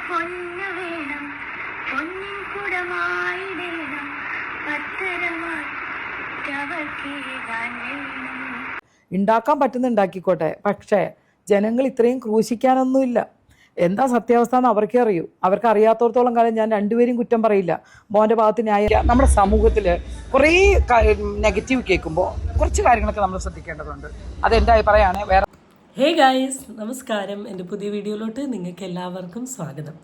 പൊന്നു വേണം, പൊന്നിൻ കുടമായിടേണം, പത്തരമായി അവൾക്കേകാൻ വേണം. ഉണ്ടാക്കാൻ പറ്റുന്ന ഉണ്ടാക്കിക്കോട്ടെ, പക്ഷേ ജനങ്ങൾ ഇത്രയും ക്രൂശിക്കാനൊന്നുമില്ല. എന്താ സത്യാവസ്ഥ എന്ന് അവർക്കേ അറിയൂ. അവർക്ക് അറിയാത്തടത്തോളം കാലം ഞാൻ രണ്ടുപേരും കുറ്റം പറയില്ല. മോൻ്റെ ഭാഗത്ത് ന്യായം. നമ്മുടെ സമൂഹത്തിൽ കുറേ നെഗറ്റീവ് കേൾക്കുമ്പോൾ കുറച്ച് കാര്യങ്ങളൊക്കെ നമ്മൾ ശ്രദ്ധിക്കേണ്ടതുണ്ട്. അതെൻ്റെ അഭിപ്രായമാണ്. വേറെ ഹേ ഗായ്സ്, നമസ്കാരം. എൻ്റെ പുതിയ വീഡിയോയിലോട്ട് നിങ്ങൾക്ക് എല്ലാവർക്കും സ്വാഗതം.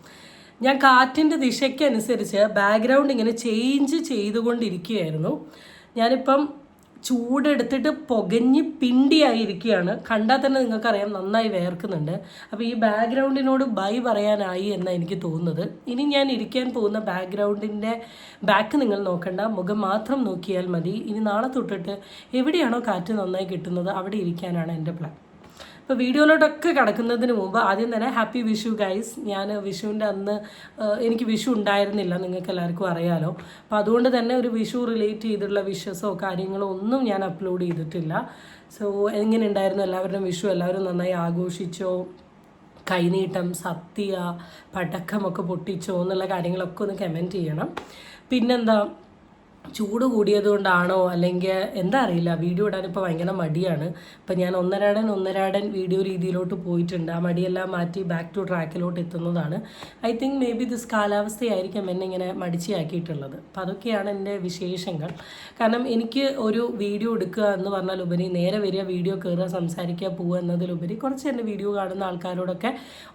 ഞാൻ കാറ്റിൻ്റെ ദിശയ്ക്കനുസരിച്ച് ബാക്ക്ഗ്രൗണ്ട് ഇങ്ങനെ ചേഞ്ച് ചെയ്തുകൊണ്ടിരിക്കുകയായിരുന്നു. ഞാനിപ്പം ചൂടെടുത്തിട്ട് പുകഞ്ഞ് പിണ്ടിയായിരിക്കുകയാണ്. കണ്ടാൽ തന്നെ നിങ്ങൾക്കറിയാം നന്നായി വേർക്കുന്നുണ്ട്. അപ്പോൾ ഈ ബാക്ക്ഗ്രൗണ്ടിനോട് ബൈ പറയാനായി എന്നാണ് എനിക്ക് തോന്നുന്നത്. ഇനി ഞാൻ ഇരിക്കാൻ പോകുന്ന ബാക്ക്ഗ്രൗണ്ടിൻ്റെ ബാക്ക് നിങ്ങൾ നോക്കണ്ട, മുഖം മാത്രം നോക്കിയാൽ മതി. ഇനി നാളെ തൊട്ടിട്ട് എവിടെയാണോ കാറ്റ് നന്നായി കിട്ടുന്നത് അവിടെ ഇരിക്കാനാണ് എൻ്റെ പ്ലാൻ. അപ്പോൾ വീഡിയോയിലോട്ടൊക്കെ കിടക്കുന്നതിന് മുമ്പ് ആദ്യം തന്നെ ഹാപ്പി വിഷു ഗൈസ്. ഞാൻ വിഷുവിൻ്റെ അന്ന് എനിക്ക് വിഷു ഉണ്ടായിരുന്നില്ല, നിങ്ങൾക്ക് എല്ലാവർക്കും അറിയാലോ. അപ്പോൾ അതുകൊണ്ട് തന്നെ ഒരു വിഷു റിലേറ്റ് ചെയ്തിട്ടുള്ള വിഷസോ കാര്യങ്ങളോ ഒന്നും ഞാൻ അപ്ലോഡ് ചെയ്തിട്ടില്ല. സോ എങ്ങനെ ഉണ്ടായിരുന്നു എല്ലാവരുടെയും വിഷു? എല്ലാവരും നന്നായി ആഘോഷിച്ചോ? കൈനീട്ടം, സദ്യ, പടക്കമൊക്കെ പൊട്ടിച്ചോ എന്നുള്ള കാര്യങ്ങളൊക്കെ ഒന്ന് കമൻറ്റ് ചെയ്യണം. പിന്നെന്താ, ചൂട് കൂടിയത് കൊണ്ടാണോ അല്ലെങ്കിൽ എന്താ അറിയില്ല, വീഡിയോ ഇടാനിപ്പോൾ ഭയങ്കര മടിയാണ്. ഇപ്പം ഞാൻ ഒന്നരാടൻ വീഡിയോ രീതിയിലോട്ട് പോയിട്ടുണ്ട്. ആ മടിയെല്ലാം മാറ്റി ബാക്ക് ടു ട്രാക്കിലോട്ട് എത്തുന്നതാണ്. I think maybe this കാലാവസ്ഥയായിരിക്കും എന്നെ ഇങ്ങനെ മടിച്ചാക്കിയിട്ടുള്ളത്. അപ്പം അതൊക്കെയാണ് എൻ്റെ വിശേഷങ്ങൾ. കാരണം എനിക്ക് ഒരു വീഡിയോ എടുക്കുക എന്ന് പറഞ്ഞാൽ ഉപരി നേരെ വരിക, വീഡിയോ കയറുക, സംസാരിക്കുക, പോവുക എന്നതിലുപരി കുറച്ച് എൻ്റെ വീഡിയോ കാണുന്ന ആൾക്കാരോടൊക്കെ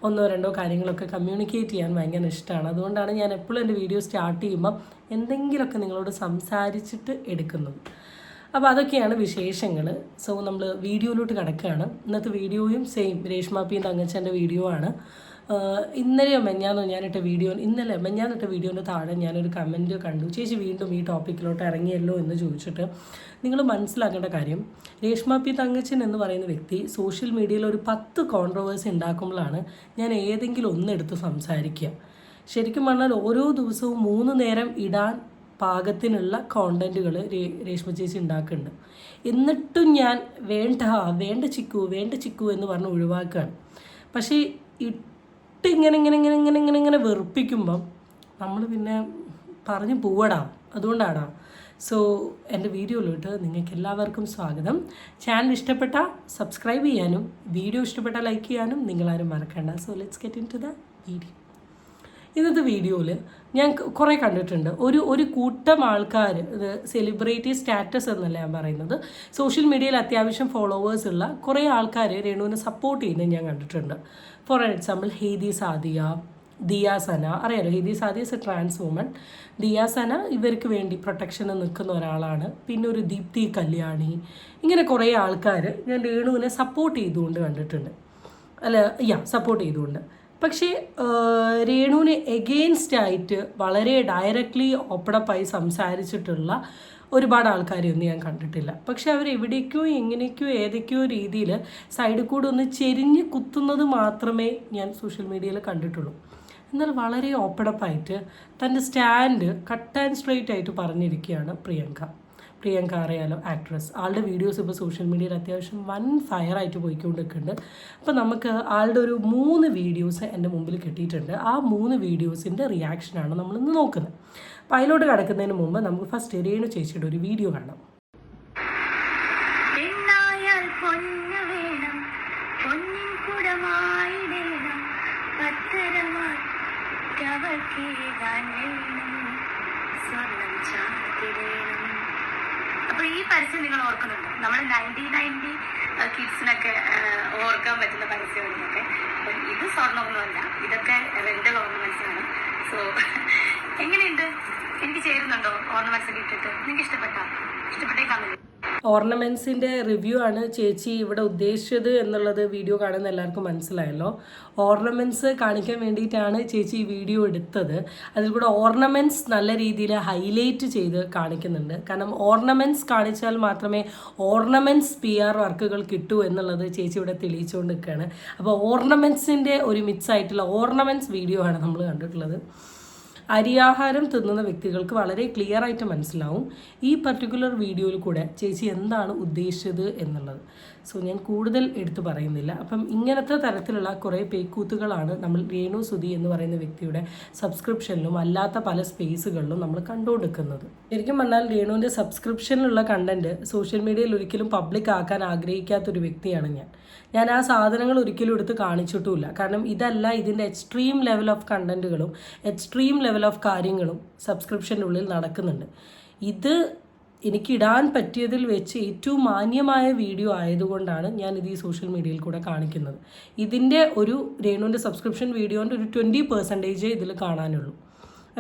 ഒന്നോ രണ്ടോ കാര്യങ്ങളൊക്കെ കമ്മ്യൂണിക്കേറ്റ് ചെയ്യാൻ ഭയങ്കര ഇഷ്ടമാണ്. അതുകൊണ്ടാണ് ഞാൻ എപ്പോഴും എൻ്റെ വീഡിയോ സ്റ്റാർട്ട് ചെയ്യുമ്പം എന്തെങ്കിലുമൊക്കെ നിങ്ങളോട് സംസാരിച്ചിട്ട് എടുക്കുന്നത്. അപ്പോൾ അതൊക്കെയാണ് വിശേഷങ്ങൾ. സോ നമ്മൾ വീഡിയോയിലോട്ട് കിടക്കുകയാണ്. ഇന്നത്തെ വീഡിയോയും സെയിം രേഷ്മ പി തങ്കച്ചൻ്റെ വീഡിയോ ആണ്. ഇന്നലെ മെഞ്ഞാന്നിട്ട വീഡിയോൻ്റെ താഴെ ഞാനൊരു കമൻറ്റ് കണ്ടു. ചേച്ചി വീണ്ടും ഈ ടോപ്പിക്കിലോട്ട് ഇറങ്ങിയല്ലോ എന്ന് ചോദിച്ചിട്ട്. നിങ്ങൾ മനസ്സിലാക്കേണ്ട കാര്യം, രേഷ്മ പി തങ്കച്ചൻ എന്ന് പറയുന്ന വ്യക്തി സോഷ്യൽ മീഡിയയിൽ ഒരു 10 കോൺട്രവേഴ്സി ഉണ്ടാക്കുമ്പോഴാണ് ഞാൻ ഏതെങ്കിലും ഒന്നെടുത്ത് സംസാരിക്കുക. ശരിക്കും പറഞ്ഞാൽ ഓരോ ദിവസവും 3 നേരം ഇടാൻ പാകത്തിനുള്ള കോണ്ടൻറ്റുകൾ രേഷ്മ ചേച്ചി ഉണ്ടാക്കുന്നുണ്ട്. എന്നിട്ടും ഞാൻ വേണ്ട ചിക്കു എന്ന് പറഞ്ഞ് ഒഴിവാക്കുകയാണ്. പക്ഷേ ഇട്ട് ഇങ്ങനെ വെറുപ്പിക്കുമ്പം നമ്മൾ പിന്നെ പറഞ്ഞു പോവടാ. അതുകൊണ്ടാണ്. സോ എൻ്റെ വീഡിയോയിലോട്ട് നിങ്ങൾക്ക് എല്ലാവർക്കും സ്വാഗതം. ചാനൽ ഇഷ്ടപ്പെട്ടാൽ സബ്സ്ക്രൈബ് ചെയ്യാനും വീഡിയോ ഇഷ്ടപ്പെട്ടാൽ ലൈക്ക് ചെയ്യാനും നിങ്ങളാരും മറക്കണ്ട. So let's get into the video. ഇന്നത്തെ വീഡിയോയിൽ ഞാൻ കുറേ കണ്ടിട്ടുണ്ട്. ഒരു കൂട്ടം ആൾക്കാർ, ഇത് സെലിബ്രിറ്റി സ്റ്റാറ്റസ് എന്നല്ല ഞാൻ പറയുന്നത്, സോഷ്യൽ മീഡിയയിൽ അത്യാവശ്യം ഫോളോവേഴ്സ് ഉള്ള കുറേ ആൾക്കാർ രേണുവിനെ സപ്പോർട്ട് ചെയ്യുന്നത് ഞാൻ കണ്ടിട്ടുണ്ട്. ഫോർ എക്സാമ്പിൾ ഹെയ്തി സാദിയ, ദിയാസന, അറിയാലോ ഹെയ്തി സാദിയ ഇസ് എ ട്രാൻസ് വുമൺ. ദിയാസന ഇവർക്ക് വേണ്ടി പ്രൊട്ടക്ഷന് നിൽക്കുന്ന ഒരാളാണ്. പിന്നെ ഒരു ദീപ്തി കല്യാണി, ഇങ്ങനെ കുറേ ആൾക്കാർ ഞാൻ രേണുവിനെ സപ്പോർട്ട് ചെയ്തുകൊണ്ട് കണ്ടിട്ടുണ്ട്. സപ്പോർട്ട് ചെയ്തുകൊണ്ട്. പക്ഷേ രേണുവിന് എഗെയിൻസ്റ്റ് ആയിട്ട് വളരെ ഡയറക്റ്റ്ലി ഓപ്പണപ്പായി സംസാരിച്ചിട്ടുള്ള ഒരുപാട് ആൾക്കാരെയൊന്നും ഞാൻ കണ്ടിട്ടില്ല. പക്ഷെ അവർ എവിടേക്കോ എങ്ങനെയൊക്കെയോ ഏതൊക്കെയോ രീതിയിൽ സൈഡിൽ കൂടെ ഒന്ന് ചെരിഞ്ഞ് കുത്തുന്നത് മാത്രമേ ഞാൻ സോഷ്യൽ മീഡിയയിൽ കണ്ടിട്ടുള്ളൂ. എന്നാൽ വളരെ ഓപ്പണപ്പായിട്ട് തൻ്റെ സ്റ്റാൻഡ് കട്ട് ആൻഡ് സ്ട്രെയിറ്റ് ആയിട്ട് പറഞ്ഞിരിക്കുകയാണ് പ്രിയങ്ക അറിയാലോ, ആക്ട്രസ്. ആളുടെ വീഡിയോസ് ഇപ്പോൾ സോഷ്യൽ മീഡിയയിൽ അത്യാവശ്യം വൻ ഫയറായിട്ട് പോയിക്കൊണ്ടിരിക്കുന്നുണ്ട്. അപ്പോൾ നമുക്ക് ആളുടെ ഒരു 3 വീഡിയോസ് എൻ്റെ മുമ്പിൽ കിട്ടിയിട്ടുണ്ട്. ആ 3 വീഡിയോസിൻ്റെ റിയാക്ഷനാണ് നമ്മളിന്ന് നോക്കുന്നത്. അപ്പോൾ അതിലോട്ട് കിടക്കുന്നതിന് മുമ്പ് നമുക്ക് ഫസ്റ്റ് രേണു ചേച്ചിയുടെ ഒരു വീഡിയോ കാണാം. അപ്പോൾ ഈ പരസ്യം നിങ്ങൾ ഓർക്കുന്നുണ്ടോ? നമ്മൾ 90 കിഡ്സിനൊക്കെ ഓർക്കാൻ പറ്റുന്ന പരസ്യങ്ങളൊക്കെ. അപ്പം ഇത് സ്വർണ്ണമൊന്നുമല്ല, ഇതൊക്കെ റെൻ്റൽ ഓർണമെന്റ്സാണ്. സോ എങ്ങനെയുണ്ട്? എനിക്ക് ചേരുന്നുണ്ടോ ഓർണമെന്റ്സ് ഒക്കെ ഇട്ടിട്ട്? നിങ്ങൾക്ക് ഇഷ്ടപ്പെട്ടേക്കാന്നില്ല? ഓർണമെൻറ്റ്സിൻ്റെ റിവ്യൂ ആണ് ചേച്ചി ഇവിടെ ഉദ്ദേശിച്ചത് എന്നുള്ളത് വീഡിയോ കാണുന്ന എല്ലാവർക്കും മനസ്സിലായല്ലോ. ഓർണമെൻറ്റ്സ് കാണിക്കാൻ വേണ്ടിയിട്ടാണ് ചേച്ചി ഈ വീഡിയോ എടുത്തത്. അതിൽ കൂടെ ഓർണമെൻറ്റ്സ് നല്ല രീതിയിൽ ഹൈലൈറ്റ് ചെയ്ത് കാണിക്കുന്നുണ്ട്. കാരണം ഓർണമെൻറ്റ്സ് കാണിച്ചാൽ മാത്രമേ ഓർണമെൻറ്റ്സ് PR വർക്കുകൾ കിട്ടൂ എന്നുള്ളത് ചേച്ചി ഇവിടെ തെളിയിച്ചുകൊണ്ട് നിൽക്കുകയാണ്. അപ്പോൾ ഓർണമെൻറ്റ്സിൻ്റെ ഒരു മിക്സ് ആയിട്ടുള്ള ഓർണമെൻറ്റ്സ് വീഡിയോ ആണ് നമ്മൾ കണ്ടിട്ടുള്ളത്. അരിയാഹാരം തിന്നുന്ന വ്യക്തികൾക്ക് വളരെ ക്ലിയർ ആയിട്ട് മനസ്സിലാവും ഈ പർട്ടിക്കുലർ വീഡിയോയിൽ കൂടെ ചേച്ചി എന്താണ് ഉദ്ദേശിച്ചത് എന്നുള്ളത്. സോ ഞാൻ കൂടുതൽ എടുത്തു പറയുന്നില്ല. അപ്പം ഇങ്ങനത്തെ തരത്തിലുള്ള കുറേ പേക്കൂത്തുകളാണ് നമ്മൾ രേണു സുധി എന്ന് പറയുന്ന വ്യക്തിയുടെ സബ്സ്ക്രിപ്ഷനിലും അല്ലാത്ത പല സ്പേസുകളിലും നമ്മൾ കണ്ടുകൊടുക്കുന്നത്. ശരിക്കും പറഞ്ഞാൽ രേണുവിൻ്റെ സബ്സ്ക്രിപ്ഷനിലുള്ള കണ്ടന്റ് സോഷ്യൽ മീഡിയയിൽ ഒരിക്കലും പബ്ലിക് ആക്കാൻ ആഗ്രഹിക്കാത്തൊരു വ്യക്തിയാണ് ഞാൻ ആ സാധനങ്ങൾ ഒരിക്കലും എടുത്ത് കാണിച്ചിട്ടുമില്ല. കാരണം ഇതല്ല, ഇതിൻ്റെ എക്സ്ട്രീം ലെവൽ ഓഫ് കണ്ടന്റുകളും എക്സ്ട്രീം ലെവൽ ഓഫ് കാര്യങ്ങളും സബ്സ്ക്രിപ്ഷൻ്റെ ഉള്ളിൽ നടക്കുന്നുണ്ട്. ഇത് എനിക്കിടാൻ പറ്റിയതിൽ വെച്ച് ഏറ്റവും മാന്യമായ വീഡിയോ ആയതുകൊണ്ടാണ് ഞാനിത് ഈ സോഷ്യൽ മീഡിയയിൽ കൂടെ കാണിക്കുന്നത്. ഇതിൻ്റെ ഒരു രേണുവിൻ്റെ സബ്സ്ക്രിപ്ഷൻ വീഡിയോൻ്റെ ഒരു 20% ഇതിൽ കാണാനുള്ളൂ.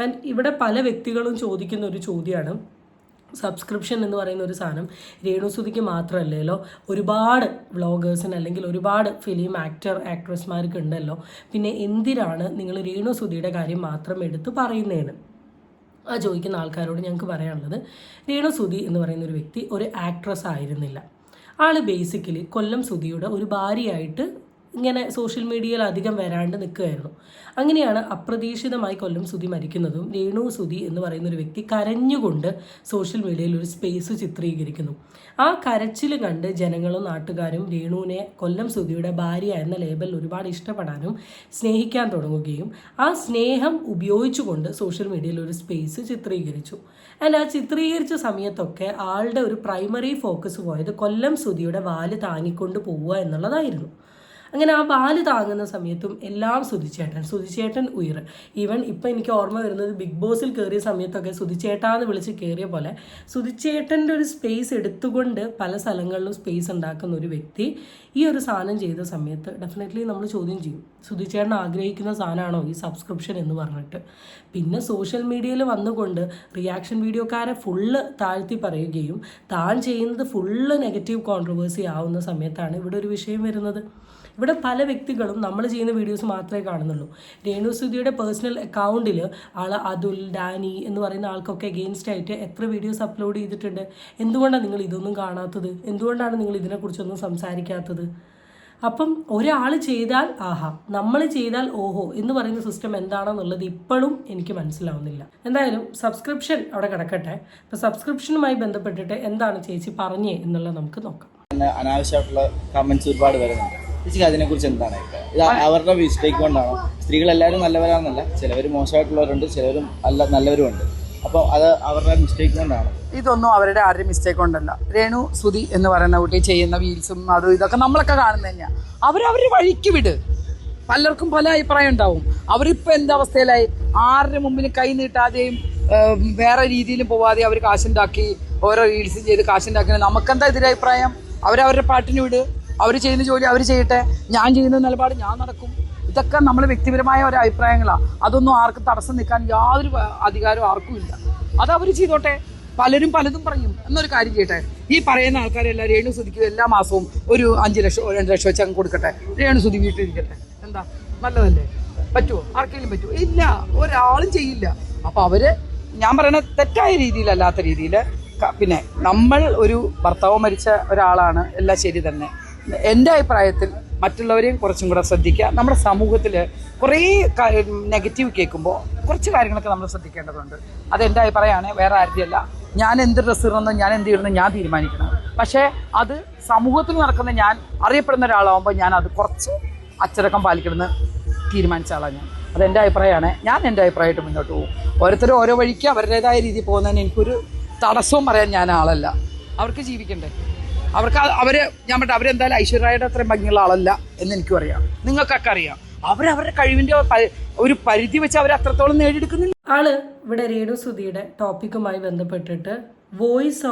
ആൻഡ് ഇവിടെ പല വ്യക്തികളും ചോദിക്കുന്ന ഒരു ചോദ്യമാണ്, സബ്സ്ക്രിപ്ഷൻ എന്ന് പറയുന്ന ഒരു സാധനം രേണു സുധിക്ക് മാത്രമല്ലല്ലോ, ഒരുപാട് വ്ളോഗേഴ്സിന് അല്ലെങ്കിൽ ഒരുപാട് ഫിലിം ആക്ട്രസ്മാർക്ക് ഉണ്ടല്ലോ, പിന്നെ എന്തിനാണ് നിങ്ങൾ രേണു സുധിയുടെ കാര്യം മാത്രം എടുത്ത് പറയുന്നതെന്ന് ആ ചോദിക്കുന്ന ആൾക്കാരോട് ഞങ്ങൾക്ക് പറയാനുള്ളത്, രേണു സുധി എന്ന് പറയുന്ന ഒരു വ്യക്തി ഒരു ആക്ട്രസ് ആയിരുന്നില്ല. ആൾ ബേസിക്കലി കൊല്ലം സുധിയുടെ ഒരു ഭാര്യയായിട്ട് ഇങ്ങനെ സോഷ്യൽ മീഡിയയിൽ അധികം വരാണ്ട് നിൽക്കുകയായിരുന്നു. അങ്ങനെയാണ് അപ്രതീക്ഷിതമായി കൊല്ലം സുധി മരിക്കുന്നതും രേണു സുധി എന്ന് പറയുന്ന ഒരു വ്യക്തി കരഞ്ഞുകൊണ്ട് സോഷ്യൽ മീഡിയയിൽ ഒരു സ്പേസ് ചിത്രീകരിക്കുന്നു. ആ കരച്ചിൽ കണ്ട് ജനങ്ങളും നാട്ടുകാരും രേണുവിനെ കൊല്ലം സുധിയുടെ ഭാര്യ എന്ന ലേബലിൽ ഒരുപാട് ഇഷ്ടപ്പെടാനും സ്നേഹിക്കാൻ തുടങ്ങുകയും ആ സ്നേഹം ഉപയോഗിച്ചുകൊണ്ട് സോഷ്യൽ മീഡിയയിൽ ഒരു സ്പേസ് ചിത്രീകരിച്ചു. ആൻഡ് ആ ചിത്രീകരിച്ച സമയത്തൊക്കെ ആളുടെ ഒരു പ്രൈമറി ഫോക്കസ് പോയത് കൊല്ലം സുധിയുടെ വാല് താങ്ങിക്കൊണ്ട് പോവുക എന്നുള്ളതായിരുന്നു. അങ്ങനെ ആ വാല് താങ്ങുന്ന സമയത്തും എല്ലാം സുധിച്ചേട്ടൻ ഉയർ. ഈവൻ ഇപ്പം എനിക്ക് ഓർമ്മ വരുന്നത് ബിഗ് ബോസിൽ കയറിയ സമയത്തൊക്കെ സുധിച്ചേട്ടാന്ന് വിളിച്ച് കയറിയ പോലെ സുധിച്ചേട്ടൻ്റെ ഒരു സ്പേസ് എടുത്തുകൊണ്ട് പല സ്ഥലങ്ങളിലും സ്പേസ് ഉണ്ടാക്കുന്ന ഒരു വ്യക്തി ഈ ഒരു സാധനം ചെയ്ത സമയത്ത് ഡെഫിനറ്റ്ലി നമ്മൾ ചോദ്യം ചെയ്യും, സുധിച്ചേട്ടൻ ആഗ്രഹിക്കുന്ന സാധനമാണോ ഈ സബ്സ്ക്രിപ്ഷൻ എന്ന് പറഞ്ഞിട്ട്. പിന്നെ സോഷ്യൽ മീഡിയയിൽ വന്നുകൊണ്ട് റിയാക്ഷൻ വീഡിയോക്കാരെ ഫുള്ള് താഴ്ത്തി പറയുകയും താൻ ചെയ്യുന്നത് ഫുള്ള് നെഗറ്റീവ് കോൺട്രവേഴ്സി ആവുന്ന സമയത്താണ് ഇവിടെ ഒരു വിഷയം വരുന്നത്. ഇവിടെ പല വ്യക്തികളും നമ്മൾ ചെയ്യുന്ന വീഡിയോസ് മാത്രമേ കാണുന്നുള്ളൂ. രേണു സുധിയുടെ പേഴ്സണൽ അക്കൗണ്ടിൽ അതുൽ, ഡാനി എന്ന് പറയുന്ന ആൾക്കൊക്കെ അഗെയിൻസ്റ്റ് ആയിട്ട് എത്ര വീഡിയോസ് അപ്ലോഡ് ചെയ്തിട്ടുണ്ട്. എന്തുകൊണ്ടാണ് നിങ്ങൾ ഇതൊന്നും കാണാത്തത്? എന്തുകൊണ്ടാണ് നിങ്ങൾ ഇതിനെക്കുറിച്ചൊന്നും സംസാരിക്കാത്തത്? അപ്പം ഒരാൾ ചെയ്താൽ ആഹാ, നമ്മൾ ചെയ്താൽ ഓഹോ എന്ന് പറയുന്ന സിസ്റ്റം എന്താണെന്നുള്ളത് ഇപ്പോഴും എനിക്ക് മനസ്സിലാവുന്നില്ല. എന്തായാലും സബ്സ്ക്രിപ്ഷൻ അവിടെ കിടക്കട്ടെ. അപ്പോൾ സബ്സ്ക്രിപ്ഷനുമായി ബന്ധപ്പെട്ടിട്ട് എന്താണ് ചേച്ചി പറഞ്ഞേ എന്നുള്ളത് നമുക്ക് നോക്കാം. അനാവശ്യമായിട്ടുള്ള കമന്റ്സ് ഒരുപാട് വരുന്നുണ്ട്. ചേച്ചിക്ക് അതിനെക്കുറിച്ച് എന്താണ് അഭിപ്രായം? ഇത് അവരുടെ മിസ്റ്റേക്ക് കൊണ്ടാണോ? സ്ത്രീകളെല്ലാവരും നല്ലവരാണെന്നല്ല, ചിലവർ മോശമായിട്ടുള്ളവരുണ്ട്, ചിലവരും നല്ലവരുമുണ്ട്. അപ്പോൾ അത് അവരുടെ മിസ്റ്റേക്ക് കൊണ്ടാണ്. ഇതൊന്നും അവരുടെ ആരുടെയും മിസ്റ്റേക്ക് കൊണ്ടല്ല. രേണു സുധി എന്ന് പറയുന്ന കുട്ടി ചെയ്യുന്ന വീൽസും അതും ഇതൊക്കെ നമ്മളൊക്കെ കാണുന്നത് തന്നെയാണ്. അവരവരുടെ വഴിക്ക് വിട്. പലർക്കും പല അഭിപ്രായം ഉണ്ടാവും. അവരിപ്പോൾ എന്തവസ്ഥയിലായി? ആരുടെ മുമ്പിൽ കൈ നീട്ടാതെയും വേറെ രീതിയിലും പോവാതെ അവർ കാശുണ്ടാക്കി ഓരോ റീൽസും ചെയ്ത് കാശുണ്ടാക്കി. നമുക്കെന്താ എതിരഭിപ്രായം? അവരവരുടെ പാട്ടിന് വിട്. അവർ ചെയ്യുന്ന ജോലി അവർ ചെയ്യട്ടെ, ഞാൻ ചെയ്യുന്ന നിലപാട് ഞാൻ നടക്കും. ഇതൊക്കെ നമ്മൾ വ്യക്തിപരമായ ഒരു അഭിപ്രായങ്ങളാണ്. അതൊന്നും ആർക്കും തടസ്സം നിൽക്കാൻ യാതൊരു അധികാരവും ആർക്കും ഇല്ല. അത് അവർ ചെയ്തോട്ടെ. പലരും പലതും പറയും. എന്നൊരു കാര്യം ചെയ്യട്ടെ, ഈ പറയുന്ന ആൾക്കാരെല്ലാം രേണു സുധിക്ക് എല്ലാ മാസവും ഒരു 5 ലക്ഷം 2 ലക്ഷം വെച്ച് അങ്ങ് കൊടുക്കട്ടെ. രേണു സുധി വീട്ടിലിരിക്കട്ടെ. എന്താ നല്ലതല്ലേ? പറ്റുമോ? ആർക്കെങ്കിലും പറ്റുമോ? ഇല്ല, ഒരാളും ചെയ്യില്ല. അപ്പോൾ അവര് ഞാൻ പറയണ തെറ്റായ രീതിയിലല്ലാത്ത രീതിയിൽ പിന്നെ നമ്മൾ ഒരു ഭർത്താവ് മരിച്ച ഒരാളാണ്, എല്ലാം ശരി തന്നെ. എൻ്റെ അഭിപ്രായത്തിൽ മറ്റുള്ളവരെയും കുറച്ചും കൂടെ ശ്രദ്ധിക്കുക. നമ്മുടെ സമൂഹത്തിൽ കുറേ നെഗറ്റീവ് കേൾക്കുമ്പോൾ കുറച്ച് കാര്യങ്ങളൊക്കെ നമ്മൾ ശ്രദ്ധിക്കേണ്ടതുണ്ട്. അതെൻ്റെ അഭിപ്രായമാണ്, വേറെ ആരുടെയല്ല. ഞാൻ എന്ത് ഡ്രസ്സ് ഇടണമെന്ന് ഞാൻ എന്ത് ഇടണം ഞാൻ തീരുമാനിക്കണം. പക്ഷേ അത് സമൂഹത്തിൽ നടക്കുന്ന ഞാൻ അറിയപ്പെടുന്ന ഒരാളാകുമ്പോൾ ഞാൻ അത് കുറച്ച് അച്ചടക്കം പാലിക്കണമെന്ന് തീരുമാനിച്ച ആളാണ് ഞാൻ. അതെൻ്റെ അഭിപ്രായമാണ്. ഞാൻ എൻ്റെ അഭിപ്രായമായിട്ട് മുന്നോട്ട് പോകും. ഓരോരുത്തരും ഓരോ വഴിക്ക് അവരുടേതായ രീതിയിൽ പോകുന്നതിന് എനിക്കൊരു തടസ്സവും പറയാൻ ഞാൻ ആളല്ല. അവർക്ക് ജീവിക്കണ്ടേ? ഞാൻ പറഞ്ഞ അവരെന്തായാലും ഐശ്വര്യയുടെ അത്രയും ഭംഗിയുള്ള ആളല്ല എന്ന് എനിക്കും അറിയാം, നിങ്ങൾക്കൊക്കെ അറിയാം. അവരവരുടെ കഴിവിൻ്റെ ഒരു പരിധി വെച്ച് അവർ അത്രത്തോളം നേടിയെടുക്കുന്നില്ല. ആള് ഇവിടെ രേണു സുധിയുടെ ടോപ്പിക്കുമായി ബന്ധപ്പെട്ടിട്ട് വോയിസ്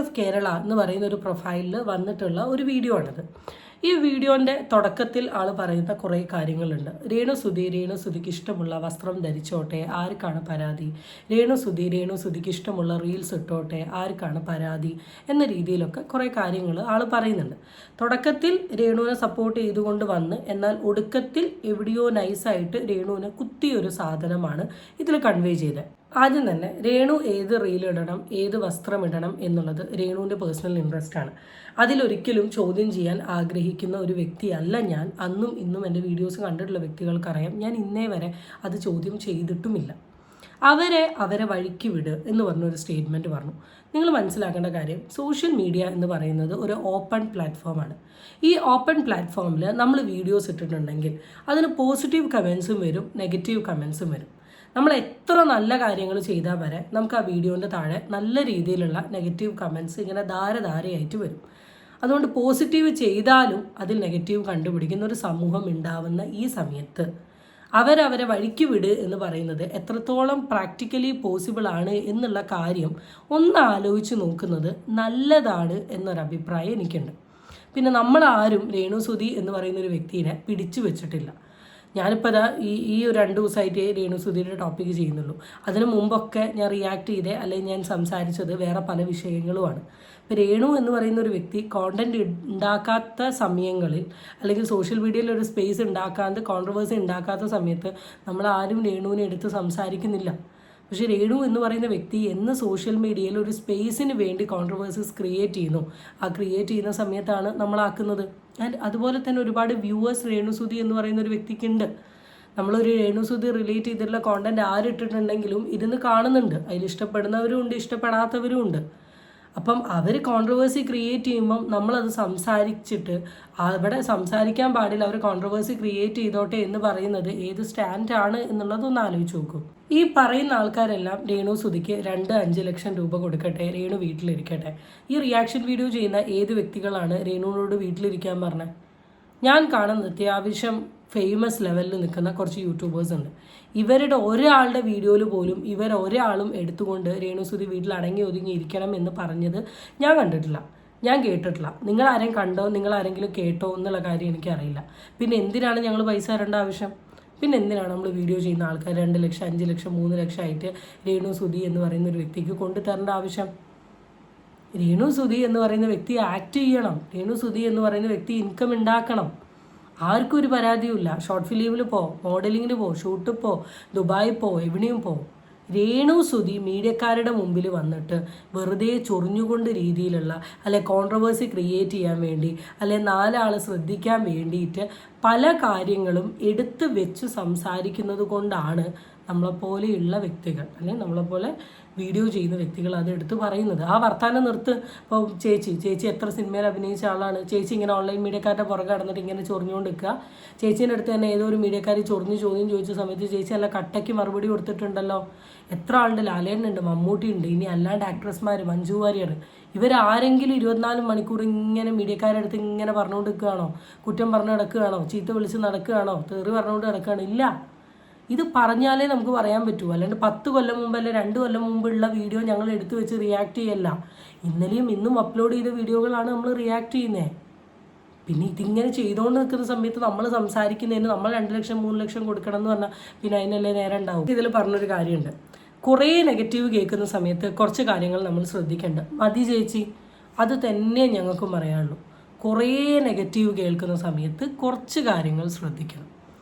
ഓഫ് കേരള എന്ന് പറയുന്ന ഒരു പ്രൊഫൈലിൽ വന്നിട്ടുള്ള ഒരു വീഡിയോ ആണിത്. ഈ വീഡിയോൻ്റെ തുടക്കത്തിൽ ആൾ പറയുന്ന കുറേ കാര്യങ്ങളുണ്ട്. രേണു സുധിക്ക് ഇഷ്ടമുള്ള വസ്ത്രം ധരിച്ചോട്ടെ, ആർക്കാണ് പരാതി? രേണു സുധിക്ക് ഇഷ്ടമുള്ള റീൽസ് ഇട്ടോട്ടെ, ആർക്കാണ് പരാതി? എന്ന രീതിയിലൊക്കെ കുറേ കാര്യങ്ങൾ ആൾ പറയുന്നുണ്ട്. തുടക്കത്തിൽ രേണുവിനെ സപ്പോർട്ട് ചെയ്തുകൊണ്ട് വന്ന്, എന്നാൽ ഒടുക്കത്തിൽ എവിടെയോ നൈസായിട്ട് രേണുവിനെ കുത്തിയൊരു സാധനമാണ് ഇതിൽ കൺവേ ചെയ്തത്. ആദ്യം തന്നെ രേണു ഏത് റീലിടണം, ഏത് വസ്ത്രം ഇടണം എന്നുള്ളത് രേണുവിൻ്റെ പേഴ്സണൽ ഇൻട്രസ്റ്റ് ആണ്. അതിലൊരിക്കലും ചോദ്യം ചെയ്യാൻ ആഗ്രഹിക്കുന്ന ഒരു വ്യക്തിയല്ല ഞാൻ. അന്നും ഇന്നും എൻ്റെ വീഡിയോസ് കണ്ടിട്ടുള്ള വ്യക്തികൾക്കറിയാം, ഞാൻ ഇന്നേ വരെ അത് ചോദ്യം ചെയ്തിട്ടുമില്ല. അവരെ വഴിക്ക് വിട് എന്ന് പറഞ്ഞൊരു സ്റ്റേറ്റ്മെൻറ്റ് പറഞ്ഞു. നിങ്ങൾ മനസ്സിലാക്കേണ്ട കാര്യം, സോഷ്യൽ മീഡിയ എന്ന് പറയുന്നത് ഒരു ഓപ്പൺ പ്ലാറ്റ്ഫോമാണ്. ഈ ഓപ്പൺ പ്ലാറ്റ്ഫോമിൽ നമ്മൾ വീഡിയോസ് ഇട്ടിട്ടുണ്ടെങ്കിൽ അതിന് പോസിറ്റീവ് കമൻസും വരും, നെഗറ്റീവ് കമൻസും വരും. നമ്മൾ എത്ര നല്ല കാര്യങ്ങൾ ചെയ്താൽ വരെ നമുക്ക് ആ വീഡിയോൻ്റെ താഴെ നല്ല രീതിയിലുള്ള നെഗറ്റീവ് കമൻസ് ഇങ്ങനെ ധാരധാരയായിട്ട് വരും. അതുകൊണ്ട് പോസിറ്റീവ് ചെയ്താലും അതിൽ നെഗറ്റീവ് കണ്ടുപിടിക്കുന്ന ഒരു സമൂഹം ഉണ്ടാവുന്ന ഈ സമയത്ത് അവരെ വഴിക്ക് വിട് എന്ന് പറയുന്നത് എത്രത്തോളം പ്രാക്ടിക്കലി പോസിബിൾ ആണ് എന്നുള്ള കാര്യം ഒന്ന് ആലോചിച്ച് നോക്കുന്നത് നല്ലതാണ് എന്നൊരഭിപ്രായം എനിക്കുണ്ട്. പിന്നെ നമ്മളാരും രേണുസുതി എന്ന് പറയുന്ന ഒരു വ്യക്തിയെ പിടിച്ചു വെച്ചിട്ടില്ല. ഞാനിപ്പോൾ അതാ ഈ ഒരു 2 ദിവസമായിട്ട് രേണുസുതിയുടെ ടോപ്പിക്ക് ചെയ്യുന്നുള്ളൂ. അതിന് മുമ്പൊക്കെ ഞാൻ റിയാക്ട് ചെയ്തേ അല്ലെങ്കിൽ ഞാൻ സംസാരിച്ചത് വേറെ പല വിഷയങ്ങളുമാണ്. ഇപ്പോൾ രേണു എന്ന് പറയുന്ന ഒരു വ്യക്തി കോണ്ടന്റ് ഉണ്ടാക്കാത്ത സമയങ്ങളിൽ അല്ലെങ്കിൽ സോഷ്യൽ മീഡിയയിൽ ഒരു സ്പേസ് ഉണ്ടാക്കാതെ കോൺട്രവേഴ്സി ഉണ്ടാക്കാത്ത സമയത്ത് നമ്മൾ ആരും രേണുവിനെ എടുത്ത് സംസാരിക്കുന്നില്ല. പക്ഷേ രേണു എന്ന് പറയുന്ന വ്യക്തി എന്ന് സോഷ്യൽ മീഡിയയിൽ ഒരു സ്പേസിന് വേണ്ടി കോൺട്രവേഴ്സീസ് ക്രിയേറ്റ് ചെയ്യുന്നു, ആ ക്രിയേറ്റ് ചെയ്യുന്ന സമയത്താണ് നമ്മളാക്കുന്നത്. ആൻഡ് അതുപോലെ തന്നെ ഒരുപാട് വ്യൂവേഴ്സ് രേണുസുതി എന്ന് പറയുന്ന ഒരു വ്യക്തിക്കുണ്ട്. നമ്മളൊരു രേണുസുതി റിലേറ്റ് ചെയ്തിട്ടുള്ള കോണ്ടന്റ് ആരിട്ടിട്ടുണ്ടെങ്കിലും ഇരുന്ന് കാണുന്നുണ്ട്. അതിൽ ഇഷ്ടപ്പെടുന്നവരും ഉണ്ട്, ഇഷ്ടപ്പെടാത്തവരും ഉണ്ട്. അപ്പം അവർ കോൺട്രവേഴ്സി ക്രിയേറ്റ് ചെയ്യുമ്പം നമ്മളത് സംസാരിച്ചിട്ട് അവിടെ സംസാരിക്കാൻ പാടില്ല, അവർ കോൺട്രവേഴ്സി ക്രിയേറ്റ് ചെയ്തോട്ടെ എന്ന് പറയുന്നത് ഏത് സ്റ്റാൻഡാണ് എന്നുള്ളതൊന്ന് ആലോചിച്ച് നോക്കും. ഈ പറയുന്ന ആൾക്കാരെല്ലാം രേണുസുതിക്ക് 2-5 ലക്ഷം രൂപ കൊടുക്കട്ടെ, രേണു വീട്ടിലിരിക്കട്ടെ. ഈ റിയാക്ഷൻ വീഡിയോ ചെയ്യുന്ന ഏത് വ്യക്തികളാണ് രേണുവിനോട് വീട്ടിലിരിക്കാൻ പറഞ്ഞത്? ഞാൻ കാണുന്ന അത്യാവശ്യം ഫേമസ് ലെവലിൽ നിൽക്കുന്ന കുറച്ച് യൂട്യൂബേഴ്സ് ഉണ്ട്. ഇവരുടെ ഒരാളുടെ വീഡിയോയിൽ പോലും ഒരാളും എടുത്തുകൊണ്ട് രേണുസുതി വീട്ടിൽ അടങ്ങി ഒതുങ്ങി ഇരിക്കണം എന്ന് പറഞ്ഞത് ഞാൻ കണ്ടിട്ടില്ല, ഞാൻ കേട്ടിട്ടില്ല. നിങ്ങൾ ആരെയും കണ്ടോ, നിങ്ങൾ ആരെങ്കിലും കേട്ടോ എന്നുള്ള കാര്യം എനിക്കറിയില്ല. പിന്നെ എന്തിനാണ് ഞങ്ങൾ പൈസ തരേണ്ട ആവശ്യം? പിന്നെ എന്തിനാണ് നമ്മൾ വീഡിയോ ചെയ്യുന്ന ആൾക്കാർ 2 ലക്ഷം 5 ലക്ഷം 3 ലക്ഷം ആയിട്ട് രേണുസുതി എന്ന് പറയുന്ന ഒരു വ്യക്തിക്ക് കൊണ്ടു തരേണ്ട ആവശ്യം? രേണുസുതി എന്ന് പറയുന്ന വ്യക്തി ആക്ട് ചെയ്യണം, രേണുസുതി എന്ന് പറയുന്ന വ്യക്തി ഇൻകം ഉണ്ടാക്കണം. ആർക്കും ഒരു പരാതിയുമില്ല. ഷോർട്ട് ഫിലിമിൽ പോ, മോഡലിങ്ങിന് പോ, ഷൂട്ട് പോ, ദുബായിൽ പോ, എവിടെയും പോ. രേണുസുതി മീഡിയക്കാരുടെ മുമ്പിൽ വന്നിട്ട് വെറുതെ ചൊറിഞ്ഞുകൊണ്ട് രീതിയിലുള്ള അല്ലെ കോൺട്രവേഴ്സി ക്രിയേറ്റ് ചെയ്യാൻ വേണ്ടി അല്ലെ 4 ആൾ ശ്രദ്ധിക്കാൻ വേണ്ടിയിട്ട് പല കാര്യങ്ങളും എടുത്തു വെച്ച് സംസാരിക്കുന്നത് കൊണ്ടാണ് നമ്മളെപ്പോലെയുള്ള വ്യക്തികൾ അല്ലെങ്കിൽ നമ്മളെപ്പോലെ വീഡിയോ ചെയ്യുന്ന വ്യക്തികൾ അത് എടുത്ത് പറയുന്നത്. ആ വർത്താനം നിർത്ത്. ഇപ്പോൾ ചേച്ചി എത്ര സിനിമയിൽ അഭിനയിച്ച ആളാണ്. ചേച്ചി ഇങ്ങനെ ഓൺലൈൻ മീഡിയക്കാരുടെ പുറകെ നടന്നിട്ട് ഇങ്ങനെ ചൊറിഞ്ഞുകൊണ്ട് നിൽക്കുക. ചേച്ചീൻ്റെ അടുത്ത് തന്നെ ഏതോ ഒരു മീഡിയക്കാർ ചോദ്യം ചോദിച്ച സമയത്ത് ചേച്ചി നല്ല കട്ടയ്ക്ക് മറുപടി കൊടുത്തിട്ടുണ്ടല്ലോ. എത്ര ആളുണ്ട്? ലാലേട്ടനുണ്ട്, മമ്മൂട്ടി ഉണ്ട്, ഇനി അല്ലാണ്ട് ആക്ട്രസ്മാർ, മഞ്ജു വാര്യർ, ഇവരാരെങ്കിലും 24 മണിക്കൂർ ഇങ്ങനെ മീഡിയക്കാരുടെ അടുത്ത് ഇങ്ങനെ പറഞ്ഞുകൊണ്ട് നിൽക്കുകയാണോ? കുറ്റം പറഞ്ഞ് നടക്കുകയാണോ? ചീത്ത വിളിച്ച് നടക്കുകയാണോ? തെറി പറഞ്ഞുകൊണ്ട് നടക്കുകയാണോ? ഇല്ല. ഇത് പറഞ്ഞാലേ നമുക്ക് പറയാൻ പറ്റൂ. അല്ലാണ്ട് 10 കൊല്ലം മുമ്പ് അല്ലെ 2 കൊല്ലം മുമ്പുള്ള വീഡിയോ ഞങ്ങൾ എടുത്തു വെച്ച് റിയാക്ട് ചെയ്യല്ല. ഇന്നലെയും ഇന്നും അപ്ലോഡ് ചെയ്ത വീഡിയോകളാണ് നമ്മൾ റിയാക്ട് ചെയ്യുന്നത്. പിന്നെ ഇതിങ്ങനെ ചെയ്തുകൊണ്ട് നിൽക്കുന്ന സമയത്ത് നമ്മൾ സംസാരിക്കുന്നതിന് നമ്മൾ 2 ലക്ഷം 3 ലക്ഷം കൊടുക്കണം എന്ന് പറഞ്ഞാൽ പിന്നെ അതിനല്ലേ നേരം ഉണ്ടാവും. ഇതിൽ പറഞ്ഞൊരു കാര്യമുണ്ട്, കുറേ നെഗറ്റീവ് കേൾക്കുന്ന സമയത്ത് കുറച്ച് കാര്യങ്ങൾ നമ്മൾ ശ്രദ്ധിക്കേണ്ട. മതി ചേച്ചി, അത് തന്നെ ഞങ്ങൾക്കും പറയാനുള്ളൂ. കുറേ നെഗറ്റീവ് കേൾക്കുന്ന സമയത്ത് കുറച്ച് കാര്യങ്ങൾ ശ്രദ്ധിക്കണം.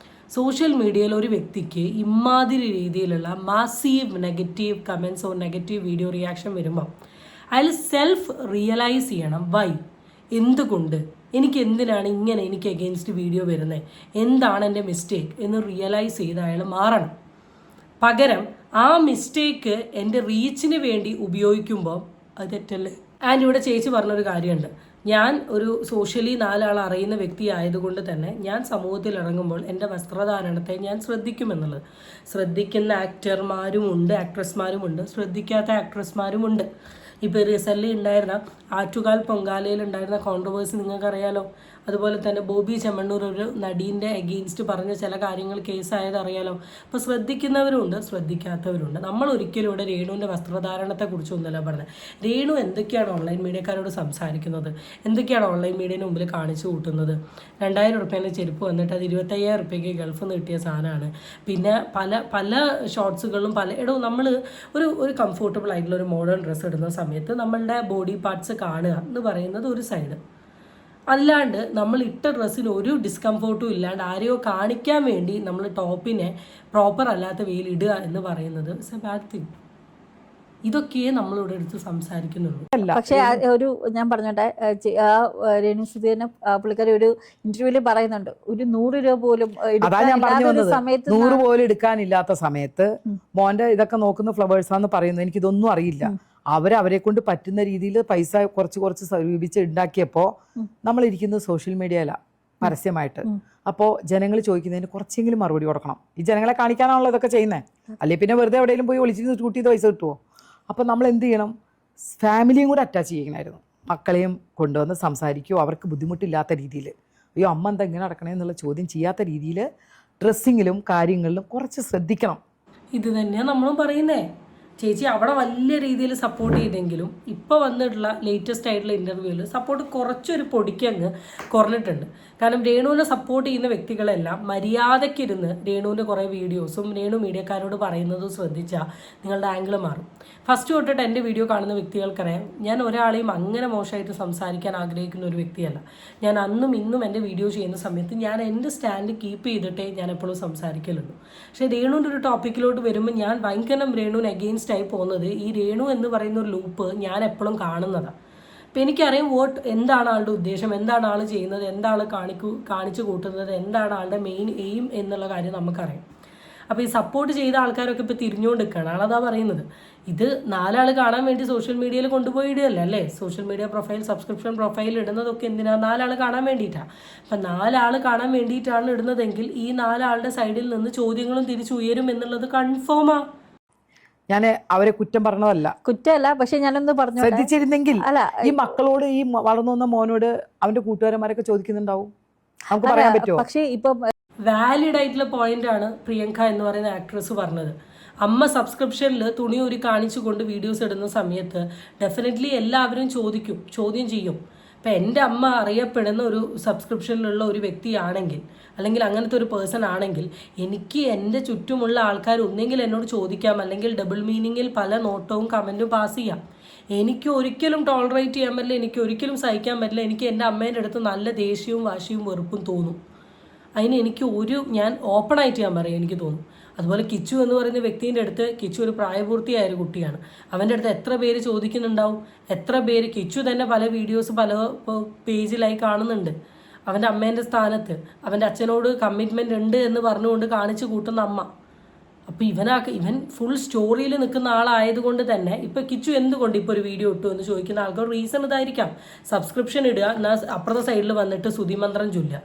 സോഷ്യൽ മീഡിയയിൽ ഒരു വ്യക്തിക്ക് ഇമാതിരി രീതിയിലുള്ള മാസീവ് നെഗറ്റീവ് കമൻസോ നെഗറ്റീവ് വീഡിയോ റിയാക്ഷൻ വരുമ്പോൾ അയാൾ സെൽഫ് റിയലൈസ് ചെയ്യണം. വൈ, എന്തുകൊണ്ട്, എന്തിനാണ് ഇങ്ങനെ എനിക്ക് അഗെയിൻസ്റ്റ് വീഡിയോ വരുന്നത്, എന്താണ് എൻ്റെ മിസ്റ്റേക്ക് എന്ന് റിയലൈസ് ചെയ്ത് അയാൾ മാറണം. പകരം ആ മിസ്റ്റേക്ക് എൻ്റെ റീച്ചിന് വേണ്ടി ഉപയോഗിക്കുമ്പോൾ അത് തെറ്റല്ലേ. ആൻഡ് ഇവിടെ ചേച്ചി പറഞ്ഞൊരു കാര്യമുണ്ട്, ഞാൻ ഒരു സോഷ്യലി 4 ആൾ അറിയുന്ന വ്യക്തി ആയതുകൊണ്ട് തന്നെ ഞാൻ സമൂഹത്തിൽ ഇറങ്ങുമ്പോൾ എൻ്റെ വസ്ത്രധാരണത്തെ ഞാൻ ശ്രദ്ധിക്കുമെന്നുള്ളത്. ശ്രദ്ധിക്കുന്ന ആക്ടർമാരുമുണ്ട്, ആക്ട്രസ്മാരുമുണ്ട്, ശ്രദ്ധിക്കാത്ത ആക്ട്രസ്മാരുമുണ്ട്. ഇപ്പോൾ റിസെൻ്റ്ലി ഉണ്ടായിരുന്ന ആറ്റുകാൽ പൊങ്കാലയിൽ ഉണ്ടായിരുന്ന കോൺട്രവേഴ്സി നിങ്ങൾക്കറിയാലോ. അതുപോലെ തന്നെ ബോബി ചെമ്മണ്ണൂർ ഒരു നടീൻ്റെ അഗെയിൻസ്റ്റ് പറഞ്ഞ ചില കാര്യങ്ങൾ കേസായത് അറിയാലോ. അപ്പോൾ ശ്രദ്ധിക്കുന്നവരുണ്ട്, ശ്രദ്ധിക്കാത്തവരുണ്ട്. നമ്മൾ ഒരിക്കലും ഇവിടെ രേണുവിൻ്റെ വസ്ത്രധാരണത്തെക്കുറിച്ചൊന്നുമല്ല പറഞ്ഞത്. രേണു എന്തൊക്കെയാണ് ഓൺലൈൻ മീഡിയക്കാരോട് സംസാരിക്കുന്നത്, എന്തൊക്കെയാണ് ഓൺലൈൻ മീഡിയന് മുമ്പിൽ കാണിച്ചു കൂട്ടുന്നത്. 2000 റുപ്യേൻ്റെ ചെരുപ്പ് വന്നിട്ട് അത് 25,000 റുപ്യക്ക് ഗൾഫിൽ നിന്ന് കിട്ടിയ സാധനമാണ്. പിന്നെ പല ഷോർട്സുകളിലും നമ്മൾ ഒരു കംഫർട്ടബിൾ ആയിട്ടുള്ള ഒരു മോഡേൺ ഡ്രസ്സ് ഇടുന്ന സമയത്ത് നമ്മളുടെ ബോഡി പാർട്സ് കാണുക എന്ന് പറയുന്നത് ഒരു സൈഡ്. അല്ലാണ്ട് നമ്മൾ ഇട്ട ഡ്രസ്സിന് ഒരു ഡിസ്കംഫോർട്ടും ഇല്ലാണ്ട് ആരെയോ കാണിക്കാൻ വേണ്ടി നമ്മൾ ടോപ്പിനെ പ്രോപ്പർ അല്ലാത്ത വെയിൽ ഇടുക എന്ന് പറയുന്നത് ഇറ്റ്സ് എ ബാഡ് തിങ്. ഇതൊക്കെയേ നമ്മളിവിടെ എടുത്ത് സംസാരിക്കുന്നുള്ളൂ. പക്ഷെ ഒരു ഞാൻ പറഞ്ഞോട്ടെ, രേണു സുധീരനെ പുള്ളിക്കാരി ഒരു ഇന്റർവ്യൂവിൽ പറയുന്നുണ്ട്, ഒരു 100 രൂപ പോലും അതാ ഞാൻ പറഞ്ഞു വന്നത്, 100 പോലും എടുക്കാനില്ലാത്ത സമയത്ത് മോന്റെ ഇതൊക്കെ നോക്കുന്ന ഫ്ലവേഴ്സാന്ന് പറയുന്നത്. എനിക്കിതൊന്നും അറിയില്ല. അവരെ കൊണ്ട് പറ്റുന്ന രീതിയിൽ പൈസ കുറച്ച് സ്വരൂപിച്ച് ഉണ്ടാക്കിയപ്പോൾ നമ്മൾ ഇരിക്കുന്നത് സോഷ്യൽ മീഡിയയിലാണ് പരസ്യമായിട്ട്. അപ്പോൾ ജനങ്ങൾ ചോദിക്കുന്നതിന് കുറച്ചെങ്കിലും മറുപടി കൊടുക്കണം. ഈ ജനങ്ങളെ കാണിക്കാനാണല്ലോ ഇതൊക്കെ ചെയ്യുന്നത്. അല്ലെങ്കിൽ പിന്നെ വെറുതെ എവിടെയെങ്കിലും പോയി ഒളിച്ചിരുന്ന് ഷൂട്ട് ചെയ്ത് പൈസ കിട്ടുമോ? അപ്പോൾ നമ്മൾ എന്ത് ചെയ്യണം? ഫാമിലിയും കൂടെ അറ്റാച്ച് ചെയ്യണമായിരുന്നു. മക്കളെയും കൊണ്ടുവന്ന് സംസാരിക്കുകയോ അവർക്ക് ബുദ്ധിമുട്ടില്ലാത്ത രീതിയിൽ, അയ്യോ അമ്മ എന്താ ഇങ്ങനെ നടക്കണേ എന്നുള്ള ചോദ്യം ചെയ്യാത്ത രീതിയിൽ ഡ്രസ്സിങ്ങിലും കാര്യങ്ങളിലും കുറച്ച് ശ്രദ്ധിക്കണം. ഇത് തന്നെയാണ് നമ്മളും പറയുന്നേ. ചേച്ചി അവിടെ വലിയ രീതിയിൽ സപ്പോർട്ട് ചെയ്തെങ്കിലും ഇപ്പോൾ വന്നിട്ടുള്ള ലേറ്റസ്റ്റ് ആയിട്ടുള്ള ഇൻ്റർവ്യൂവിൽ സപ്പോർട്ട് കുറച്ചൊരു പൊടിക്കങ്ങ് കുറഞ്ഞിട്ടുണ്ട്. കാരണം രേണുവിനെ സപ്പോർട്ട് ചെയ്യുന്ന വ്യക്തികളെല്ലാം മര്യാദയ്ക്കിരുന്ന് രേണുവിൻ്റെ കുറേ വീഡിയോസും രേണു മീഡിയക്കാരോട് പറയുന്നതും ശ്രദ്ധിച്ചാൽ നിങ്ങളുടെ ആംഗിൾ മാറും. ഫസ്റ്റ് തൊട്ടിട്ട് എൻ്റെ വീഡിയോ കാണുന്ന വ്യക്തികൾക്കറിയാം, ഞാൻ ഒരാളെയും അങ്ങനെ മോശമായിട്ട് സംസാരിക്കാൻ ആഗ്രഹിക്കുന്ന ഒരു വ്യക്തിയല്ല. ഞാൻ അന്നും ഇന്നും എൻ്റെ വീഡിയോ ചെയ്യുന്ന സമയത്ത് ഞാൻ എൻ്റെ സ്റ്റാൻഡ് കീപ്പ് ചെയ്തിട്ടേ ഞാൻ എപ്പോഴും സംസാരിക്കലുള്ളൂ. പക്ഷേ രേണുവിൻ്റെ ഒരു ടോപ്പിക്കിലോട്ട് വരുമ്പോൾ ഞാൻ ഭയങ്കര രേണുവിന് അഗെയിൻസ്റ്റ് ആയി പോകുന്നത് ഈ രേണു എന്ന് പറയുന്ന ഒരു ലൂപ്പ് ഞാൻ എപ്പോഴും കാണുന്നതാണ്. അപ്പം എനിക്കറിയാം എന്താണ് ആളുടെ ഉദ്ദേശം, എന്താണ് ആൾ ചെയ്യുന്നത്, എന്താണ് കാണിച്ചു കൂട്ടുന്നത്, എന്താണ് ആളുടെ മെയിൻ എയിം എന്നുള്ള കാര്യം നമുക്കറിയാം. അപ്പോൾ ഈ സപ്പോർട്ട് ചെയ്ത ആൾക്കാരൊക്കെ ഇപ്പോൾ തിരിഞ്ഞുകൊണ്ട് നിൽക്കുകയാണ്. ആളതാ പറയുന്നത്, ഇത് 4 ആൾ കാണാൻ വേണ്ടി സോഷ്യൽ മീഡിയയിൽ കൊണ്ടുപോയി ഇടുകയല്ല അല്ലേ? Social media profile, subscription profile ഇടുന്നതൊക്കെ എന്തിനാണ്? 4 ആൾ കാണാൻ വേണ്ടിയിട്ടാണ്. അപ്പം 4 ആൾ കാണാൻ വേണ്ടിയിട്ടാണ് ഇടുന്നതെങ്കിൽ ഈ 4 ആളുടെ സൈഡിൽ നിന്ന് ചോദ്യങ്ങളും തിരിച്ചുയരും എന്നുള്ളത് കൺഫേമാ. ഞാൻ അവരെ കുറ്റം പറഞ്ഞതല്ല, കുറ്റമല്ല. പക്ഷെ ഞാനൊന്ന് പറഞ്ഞു, ശ്രദ്ധിച്ചിരുന്നെങ്കിൽ ഈ മക്കളോട്, ഈ വളർന്നു വന്ന മോനോട് അവന്റെ കൂട്ടുകാരന്മാരൊക്കെ ചോദിക്കുന്നുണ്ടാവും, നമുക്ക് പറയാൻ പറ്റുമോ? പക്ഷെ ഇപ്പൊ വാലിഡ് ആയിട്ടുള്ള പോയിന്റ് ആണ് പ്രിയങ്ക എന്ന് പറയുന്ന ആക്ട്രസ് പറഞ്ഞത്. അമ്മ സബ്സ്ക്രിപ്ഷനിൽ തുണി ഒരു കാണിച്ചുകൊണ്ട് വീഡിയോസ് ഇടുന്ന സമയത്ത് ഡെഫിനറ്റ്ലി എല്ലാവരും ചോദ്യം ചെയ്യും. ഇപ്പം എൻ്റെ അമ്മ അറിയപ്പെടുന്ന ഒരു സബ്സ്ക്രിപ്ഷനിലുള്ള ഒരു വ്യക്തിയാണെങ്കിൽ, അല്ലെങ്കിൽ അങ്ങനത്തെ ഒരു പേഴ്സൺ ആണെങ്കിൽ, എനിക്ക് എൻ്റെ ചുറ്റുമുള്ള ആൾക്കാർ ഒന്നെങ്കിൽ എന്നോട് ചോദിക്കാം, അല്ലെങ്കിൽ ഡബിൾ മീനിങ്ങിൽ പല നോട്ടവും കമൻറ്റും പാസ് ചെയ്യാം. എനിക്ക് ഒരിക്കലും ടോളറേറ്റ് ചെയ്യാൻ പറ്റില്ല, എനിക്ക് ഒരിക്കലും സഹിക്കാൻ പറ്റില്ല. എനിക്ക് എൻ്റെ അമ്മേൻ്റെ അടുത്ത് നല്ല ദേഷ്യവും വാശിയും വെറുപ്പും തോന്നും. അതിന് ഞാൻ ഓപ്പണായിട്ട് ഞാൻ പറയാം, എനിക്ക് തോന്നും. അതുപോലെ കിച്ചു എന്ന് പറയുന്ന വ്യക്തിൻ്റെ അടുത്ത്, കിച്ചു ഒരു പ്രായപൂർത്തിയായ ഒരു കുട്ടിയാണ്. അവൻ്റെ അടുത്ത് എത്ര പേര് ചോദിക്കുന്നുണ്ടാവും, എത്ര പേര്, കിച്ചു തന്നെ പല വീഡിയോസ് പല പേജിലായി കാണുന്നുണ്ട്. അവൻ്റെ അമ്മേൻ്റെ സ്ഥാനത്ത് അവൻ്റെ അച്ഛനോട് കമ്മിറ്റ്മെൻ്റ് ഉണ്ട് എന്ന് പറഞ്ഞുകൊണ്ട് കാണിച്ചു കൂട്ടുന്ന അമ്മ. അപ്പോൾ ഇവൻ ഫുൾ സ്റ്റോറിയിൽ നിൽക്കുന്ന ആളായതുകൊണ്ട് തന്നെ ഇപ്പോൾ കിച്ചു എന്തുകൊണ്ട് ഇപ്പോൾ ഒരു വീഡിയോ ഇട്ടു എന്ന് ചോദിക്കുന്ന ആൾക്കാർ റീസൺ ഇതായിരിക്കാം. സബ്സ്ക്രിപ്ഷൻ ഇടുക, എന്നാൽ അപ്പുറത്തെ സൈഡിൽ വന്നിട്ട് സുതിമന്ത്രം ചൊല്ലുക.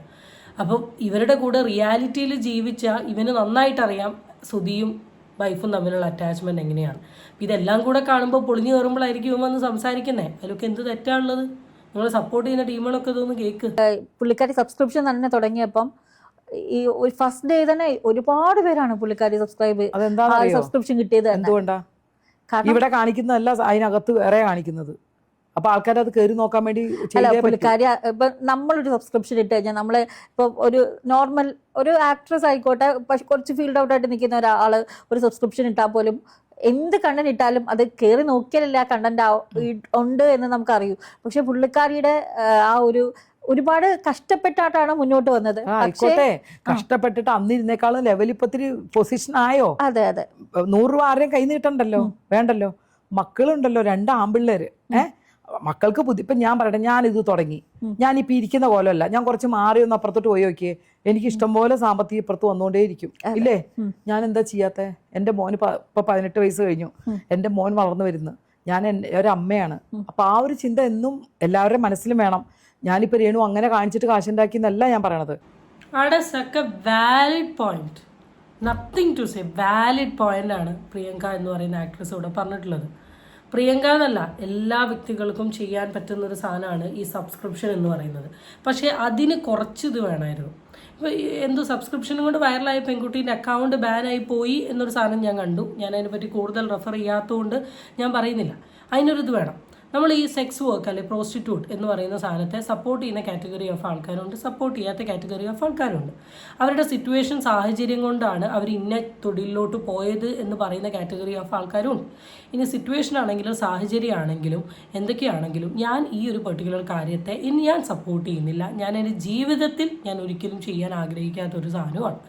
അപ്പം ഇവരുടെ കൂടെ റിയാലിറ്റിയിൽ ജീവിച്ച ഇവന് നന്നായിട്ടറിയാം സുധിയും വൈഫും തമ്മിലുള്ള അറ്റാച്ച്മെൻറ്റ് എങ്ങനെയാണ്. ഇതെല്ലാം കൂടെ കാണുമ്പോൾ പൊളിഞ്ഞു കയറുമ്പോഴായിരിക്കും ഇവൻ വന്ന് സംസാരിക്കുന്നത്. അതിലൊക്കെ എന്ത് തെറ്റാണുള്ളത്? നിങ്ങൾ സപ്പോർട്ട് ചെയ്യുന്ന ടീമുകളൊക്കെ ഇതൊന്ന് കേൾക്ക്. പുള്ളിക്കാരി സബ്സ്ക്രിപ്ഷൻ തന്നെ തുടങ്ങിയപ്പം ഈ ഒരു ഫസ്റ്റ് ഡേ തന്നെ ഒരുപാട് പേരാണ് പുള്ളിക്കാരി സബ്സ്ക്രിപ്ഷൻ കിട്ടിയത്. എന്തുകൊണ്ടാ? ഇവിടെ കാണിക്കുന്നതല്ല, അതിനകത്ത് വേറെ കാണിക്കുന്നത്. അപ്പൊ ആൾക്കാർ അത് കയറി നോക്കാൻ വേണ്ടി പുള്ളിക്കാരി ഇപ്പൊ നമ്മളൊരു സബ്സ്ക്രിപ്ഷൻ ഇട്ട് കഴിഞ്ഞാൽ നമ്മള് ഇപ്പൊ ഒരു നോർമൽ ഒരു ആക്ട്രസ് ആയിക്കോട്ടെ, പക്ഷെ കുറച്ച് ഫീൽഡ് ഔട്ട് ആയിട്ട് നിൽക്കുന്ന ഒരാള് ഒരു സബ്സ്ക്രിപ്ഷൻ ഇട്ടാൽ പോലും എന്ത് കണ്ടന്റ് ഇട്ടാലും അത് കയറി നോക്കിയാലല്ല ആ കണ്ടന്റ് ഉണ്ട് എന്ന് നമുക്കറിയൂ. പക്ഷെ പുള്ളിക്കാരിയുടെ ആ ഒരുപാട് കഷ്ടപ്പെട്ടാണ് മുന്നോട്ട് വന്നത്. ആയിക്കോട്ടെ, കഷ്ടപ്പെട്ടിട്ട് അന്നിരുന്നേക്കാളും ലെവൽ ഇപ്പത്തിരി പൊസിഷൻ ആയോ? അതെ അതെ. 100 രൂപ ആരെയും കൈ നീട്ടണ്ടല്ലോ, വേണ്ടല്ലോ. മക്കളുണ്ടല്ലോ, 2 ആൺപിള്ളേര്. മക്കൾക്ക് ഇപ്പം ഞാൻ പറയട്ടെ, ഞാനിത് തുടങ്ങി, ഞാനിപ്പോൾ ഇരിക്കുന്ന പോലെയല്ല, ഞാൻ കുറച്ച് മാറി ഒന്ന് അപ്പുറത്തോട്ട് പോയി നോക്കിയേ, എനിക്ക് ഇഷ്ടംപോലെ സാമ്പത്തിക ഇപ്പുറത്ത് വന്നുകൊണ്ടേയിരിക്കും ഇല്ലേ? ഞാൻ എന്താ ചെയ്യാത്ത? എൻ്റെ മോന് ഇപ്പം 18 വയസ്സ് കഴിഞ്ഞു, എൻ്റെ മോൻ വളർന്നു വരുന്നു, ഞാൻ ഒരമ്മയാണ്. അപ്പം ആ ഒരു ചിന്ത എന്നും എല്ലാവരുടെ മനസ്സിലും വേണം. ഞാനിപ്പോൾ രേണു അങ്ങനെ കാണിച്ചിട്ട് കാശുണ്ടാക്കി എന്നല്ല ഞാൻ പറയണത്. Valid point, nothing to say. Valid point ആണ് പ്രിയങ്ക എന്ന് പറയുന്ന ആക്ട്രസ് ഇവിടെ പറഞ്ഞിട്ടുള്ളത്. പ്രിയങ്ക എന്നല്ല, എല്ലാ വ്യക്തികൾക്കും ചെയ്യാൻ പറ്റുന്ന ഒരു സാധനമാണ് ഈ സബ്സ്ക്രിപ്ഷൻ എന്ന് പറയുന്നത്. പക്ഷേ അതിന് കുറച്ച് ഇത് വേണമായിരുന്നു. ഇപ്പോൾ എന്തോ സബ്സ്ക്രിപ്ഷനും കൊണ്ട് വൈറലായ പെൺകുട്ടീൻ്റെ അക്കൗണ്ട് ബാനായി പോയി എന്നൊരു സാധനം ഞാൻ കണ്ടു. ഞാൻ അതിനെപ്പറ്റി കൂടുതൽ റെഫർ ചെയ്യാത്തതുകൊണ്ട് ഞാൻ പറയുന്നില്ല. അതിനൊരിത് വേണം. നമ്മൾ ഈ സെക്സ് വർക്ക് അല്ലെങ്കിൽ പ്രോസ്റ്റിറ്റ്യൂട്ട് എന്ന് പറയുന്ന സാധനത്തെ സപ്പോർട്ട് ചെയ്യുന്ന കാറ്റഗറി ഓഫ് ആൾക്കാരുണ്ട്, സപ്പോർട്ട് ചെയ്യാത്ത കാറ്റഗറി ഓഫ് ആൾക്കാരുണ്ട്. അവരുടെ സിറ്റുവേഷൻ സാഹചര്യം കൊണ്ടാണ് അവർ ഇന്ന തൊഴിലിലോട്ട് പോയത് എന്ന് പറയുന്ന കാറ്റഗറി ഓഫ് ആൾക്കാരും ഉണ്ട്. ഇനി സിറ്റുവേഷൻ ആണെങ്കിലും സാഹചര്യം ആണെങ്കിലും എന്തൊക്കെയാണെങ്കിലും ഞാൻ ഈ ഒരു പെർട്ടിക്കുലർ കാര്യത്തെ ഇനി ഞാൻ സപ്പോർട്ട് ചെയ്യുന്നില്ല. ഞാൻ എൻ്റെ ജീവിതത്തിൽ ഞാൻ ഒരിക്കലും ചെയ്യാൻ ആഗ്രഹിക്കാത്ത ഒരു സാധനമാണ്.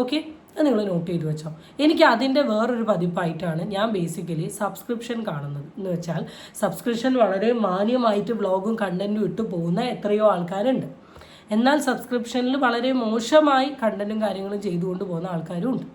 ഓക്കെ, അത് നിങ്ങൾ നോട്ട് ചെയ്ത് വെച്ചോ. എനിക്ക് അതിൻ്റെ വേറൊരു പതിപ്പായിട്ടാണ് ഞാൻ ബേസിക്കലി സബ്സ്ക്രിപ്ഷൻ കാണുന്നത്. എന്ന് വെച്ചാൽ സബ്സ്ക്രിപ്ഷൻ വളരെ മാന്യമായിട്ട് വ്ളോഗും കണ്ടൻറ്റും ഇട്ട് പോകുന്ന എത്രയോ ആൾക്കാരുണ്ട്. എന്നാൽ സബ്സ്ക്രിപ്ഷനിൽ വളരെ മോശമായി കണ്ടൻറ്റും കാര്യങ്ങളും ചെയ്തുകൊണ്ട് പോകുന്ന ആൾക്കാരും ഉണ്ട്.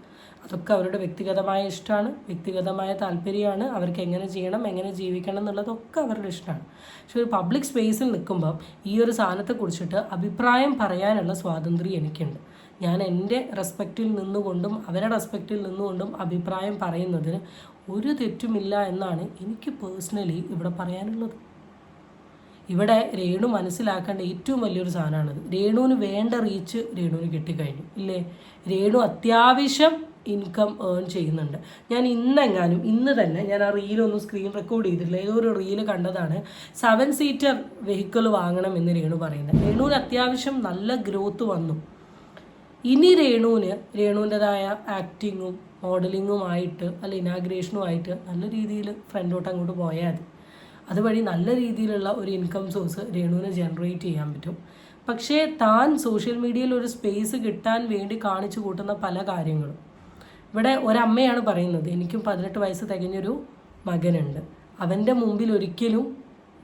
അതൊക്കെ അവരുടെ വ്യക്തിഗതമായ ഇഷ്ടമാണ്, വ്യക്തിഗതമായ താല്പര്യമാണ്. അവർക്ക് എങ്ങനെ ചെയ്യണം, എങ്ങനെ ജീവിക്കണം എന്നുള്ളതൊക്കെ അവരുടെ ഇഷ്ടമാണ്. പക്ഷെ ഒരു പബ്ലിക് സ്പേസിൽ നിൽക്കുമ്പം ഈ ഒരു സാധനത്തെക്കുറിച്ചിട്ട് അഭിപ്രായം പറയാനുള്ള സ്വാതന്ത്ര്യം എനിക്കുണ്ട്. ഞാൻ എൻ്റെ റെസ്പെക്റ്റിൽ നിന്നുകൊണ്ടും അവരുടെ റെസ്പെക്റ്റിൽ നിന്നുകൊണ്ടും അഭിപ്രായം പറയുന്നതിന് ഒരു തെറ്റുമില്ല എന്നാണ് എനിക്ക് പേഴ്സണലി ഇവിടെ പറയാനുള്ളത്. ഇവിടെ രേണു മനസ്സിലാക്കേണ്ട ഏറ്റവും വലിയൊരു സാധനമാണിത്. രേണുവിന് വേണ്ട റീച്ച് രേണുവിന് കിട്ടിക്കഴിഞ്ഞു ഇല്ലേ? രേണു അത്യാവശ്യം ഇൻകം ഏൺ ചെയ്യുന്നുണ്ട്. ഞാൻ ഇന്ന് തന്നെ ഞാൻ ആ റീലൊന്നും സ്ക്രീൻ റെക്കോർഡ് ചെയ്തിട്ടില്ല, ഏതോ ഒരു റീല് കണ്ടതാണ്. 7 സീറ്റർ വെഹിക്കിൾ വാങ്ങണം എന്ന് രേണു പറയുന്നത്. രേണുവിന് അത്യാവശ്യം നല്ല ഗ്രോത്ത് വന്നു. ഇനി രേണുവിൻ്റെതായ ആക്ടിങ്ങും മോഡലിങ്ങുമായിട്ട് അല്ല ഇനാഗ്രേഷനുമായിട്ട് നല്ല രീതിയിൽ ഫ്രണ്ടോട്ട് അങ്ങോട്ട് പോയാൽ മതി. അതുവഴി നല്ല രീതിയിലുള്ള ഒരു ഇൻകം സോഴ്സ് രേണുവിന് ജനറേറ്റ് ചെയ്യാൻ പറ്റും. പക്ഷേ താൻ സോഷ്യൽ മീഡിയയിൽ ഒരു സ്പേസ് കിട്ടാൻ വേണ്ടി കാണിച്ചു കൂട്ടുന്ന പല കാര്യങ്ങളും ഇവിടെ ഒരമ്മയാണ് പറയുന്നത്. എനിക്കും 18 വയസ്സ് തികഞ്ഞൊരു മകനുണ്ട്. അവൻ്റെ മുമ്പിൽ ഒരിക്കലും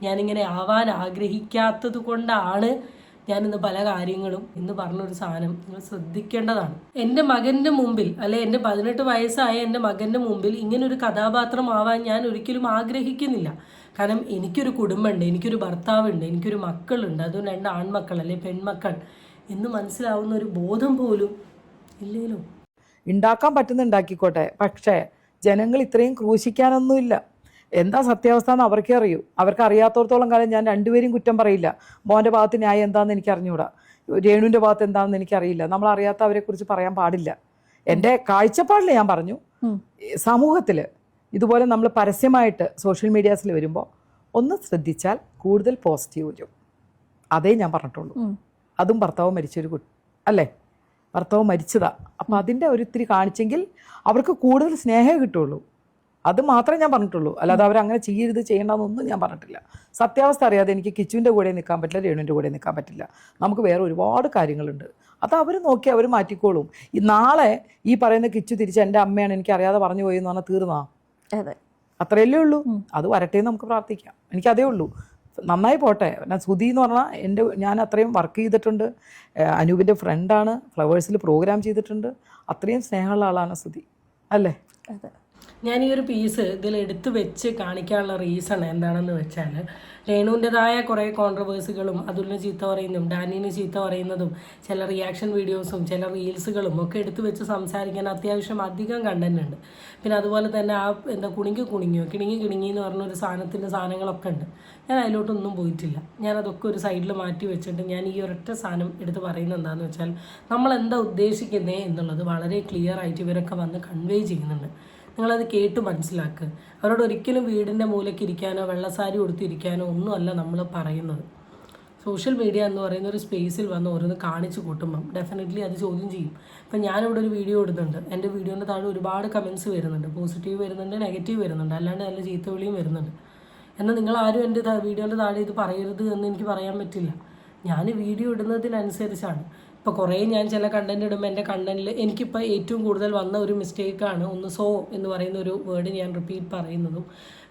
ഞാനിങ്ങനെ ആവാൻ ആഗ്രഹിക്കാത്തത് കൊണ്ടാണ് ഞാനിന്ന് പല കാര്യങ്ങളും ഇന്ന് പറഞ്ഞൊരു സാധനം നിങ്ങൾ ശ്രദ്ധിക്കേണ്ടതാണ്. എൻ്റെ മകൻ്റെ മുമ്പിൽ അല്ലെ എൻ്റെ 18 വയസ്സായ എൻ്റെ മകൻ്റെ മുമ്പിൽ ഇങ്ങനൊരു കഥാപാത്രം ആവാൻ ഞാൻ ഒരിക്കലും ആഗ്രഹിക്കുന്നില്ല. കാരണം എനിക്കൊരു കുടുംബമുണ്ട്, എനിക്കൊരു ഭർത്താവുണ്ട്, എനിക്കൊരു മക്കളുണ്ട്, അതും 2 ആൺമക്കൾ അല്ലെ പെൺമക്കൾ എന്ന് മനസ്സിലാവുന്ന ഒരു ബോധം പോലും ഇല്ലല്ലോ. ഉണ്ടാക്കാൻ പറ്റുന്ന ഉണ്ടാക്കിക്കോട്ടെ, പക്ഷേ ജനങ്ങൾ ഇത്രയും ക്രൂശിക്കാനൊന്നുമില്ല. എന്താ സത്യാവസ്ഥ എന്ന് അവർക്കേ അറിയൂ. അവർക്ക് അറിയാത്തടത്തോളം കാലം ഞാൻ രണ്ടുപേരും കുറ്റം പറയില്ല. മോൻ്റെ ഭാഗത്ത് ന്യായം എന്താണെന്ന് എനിക്ക് അറിഞ്ഞുകൂടാ, രേണുവിൻ്റെ ഭാഗത്ത് എന്താണെന്ന് എനിക്കറിയില്ല. നമ്മൾ അറിയാത്ത അവരെക്കുറിച്ച് പറയാൻ പാടില്ല. എൻ്റെ കാഴ്ചപ്പാടിൽ ഞാൻ പറഞ്ഞു, സമൂഹത്തിൽ ഇതുപോലെ നമ്മൾ പരസ്യമായിട്ട് സോഷ്യൽ മീഡിയാസിൽ വരുമ്പോൾ ഒന്ന് ശ്രദ്ധിച്ചാൽ കൂടുതൽ പോസിറ്റീവ് വരും. അതേ ഞാൻ പറഞ്ഞിട്ടുള്ളൂ. അതും ഭർത്താവ് മരിച്ചൊരു അല്ലേ, ഭർത്താവ് മരിച്ചതാ. അപ്പം അതിൻ്റെ ഒരിത്തിരി കാണിച്ചെങ്കിൽ അവർക്ക് കൂടുതൽ സ്നേഹമേ കിട്ടുള്ളൂ. അത് മാത്രമേ ഞാൻ പറഞ്ഞിട്ടുള്ളൂ. അല്ലാതെ അവരങ്ങനെ ചെയ്യരുത് ചെയ്യേണ്ടതെന്നൊന്നും ഞാൻ പറഞ്ഞിട്ടില്ല. സത്യാവസ്ഥ അറിയാതെ എനിക്ക് കിച്ചുവിൻ്റെ കൂടെ നിൽക്കാൻ പറ്റില്ല, രേണുവിൻ്റെ കൂടെ നിൽക്കാൻ പറ്റില്ല. നമുക്ക് വേറെ ഒരുപാട് കാര്യങ്ങളുണ്ട്. അത് അവർ നോക്കി അവർ മാറ്റിക്കോളും. ഈ നാളെ ഈ പറയുന്ന കിച്ചു തിരിച്ച് എൻ്റെ അമ്മയാണ് എനിക്ക് അറിയാതെ പറഞ്ഞു പോയെന്ന് പറഞ്ഞാൽ തീർന്നാ, അത്രയല്ലേ ഉള്ളൂ. അത് വരട്ടെ എന്ന് നമുക്ക് പ്രാർത്ഥിക്കാം. എനിക്കതേ ഉള്ളൂ. നന്നായി പോട്ടെ. ഞാൻ സുധി എന്ന് പറഞ്ഞാൽ ഞാൻ അത്രയും വർക്ക് ചെയ്തിട്ടുണ്ട്. അനൂപിൻ്റെ ഫ്രണ്ടാണ്, ഫ്ലവേഴ്സിൽ പ്രോഗ്രാം ചെയ്തിട്ടുണ്ട്. അത്രയും സ്നേഹമുള്ള ആളാണ് സുധി അല്ലേ. ഞാൻ ഈ ഒരു പീസ് ഇതിൽ എടുത്തു വെച്ച് കാണിക്കാനുള്ള റീസൺ എന്താണെന്ന് വെച്ചാൽ രേണുവിൻ്റെതായ കുറേ കോൺട്രവേഴ്സികളും അതുലിനെ ചീത്ത പറയുന്നതും ഡാനിനെ ചീത്ത പറയുന്നതും ചില റിയാക്ഷൻ വീഡിയോസും ചില റീൽസുകളും ഒക്കെ എടുത്തു വെച്ച് സംസാരിക്കാൻ അത്യാവശ്യം അധികം കണ്ടന്റ് ഉണ്ട്. പിന്നെ അതുപോലെ തന്നെ ആ കിണിങ്ങി എന്ന് പറഞ്ഞൊരു സാധനങ്ങളൊക്കെ ഉണ്ട്. ഞാൻ അതിലോട്ടൊന്നും പോയിട്ടില്ല. ഞാനതൊക്കെ ഒരു സൈഡിൽ മാറ്റി വെച്ചിട്ട് ഞാൻ ഈ ഒരൊറ്റ സാധനം എടുത്ത് പറയുന്നത് എന്താണെന്ന് വെച്ചാൽ നമ്മളെന്താ ഉദ്ദേശിക്കുന്നത് എന്നുള്ളത് വളരെ ക്ലിയർ ആയിട്ട് ഇവരൊക്കെ വന്ന് കൺവേ ചെയ്യുന്നുണ്ട്. നിങ്ങളത് കേട്ട് മനസ്സിലാക്കുക. അവരോട് ഒരിക്കലും വീടിൻ്റെ മൂലയ്ക്ക് ഇരിക്കാനോ വെള്ളസാരി കൊടുത്തിരിക്കാനോ ഒന്നുമല്ല നമ്മൾ പറയുന്നത്. സോഷ്യൽ മീഡിയ എന്ന് പറയുന്ന ഒരു സ്പേസിൽ വന്ന് ഓരോന്ന് കാണിച്ചു കൂട്ടുമ്പം ഡെഫിനറ്റ്ലി അത് ചോദ്യം ചെയ്യും. ഇപ്പം ഞാനിവിടെ ഒരു വീഡിയോ ഇടുന്നുണ്ട്, എൻ്റെ വീഡിയോൻ്റെ താഴെ ഒരുപാട് കമൻറ്റ്സ് വരുന്നുണ്ട്. പോസിറ്റീവ് വരുന്നുണ്ട്, നെഗറ്റീവ് വരുന്നുണ്ട്, അല്ലാണ്ട് നല്ല ചീത്തവിളിയും വരുന്നുണ്ട്. എന്നാൽ നിങ്ങളാരും എൻ്റെ വീഡിയോൻ്റെ താഴെ ഇത് പറയരുത് എന്ന് എനിക്ക് പറയാൻ പറ്റില്ല. ഞാൻ വീഡിയോ ഇടുന്നതിനനുസരിച്ചാണ്. ഇപ്പോൾ കുറേ ഞാൻ ചില കണ്ടൻറ് ഇടുമ്പോൾ എൻ്റെ കണ്ടൻറ്റിൽ എനിക്കിപ്പോൾ ഏറ്റവും കൂടുതൽ വന്ന ഒരു മിസ്റ്റേക്കാണ് സോ എന്ന് പറയുന്ന ഒരു വേർഡ് ഞാൻ റിപ്പീറ്റ് പറയുന്നതും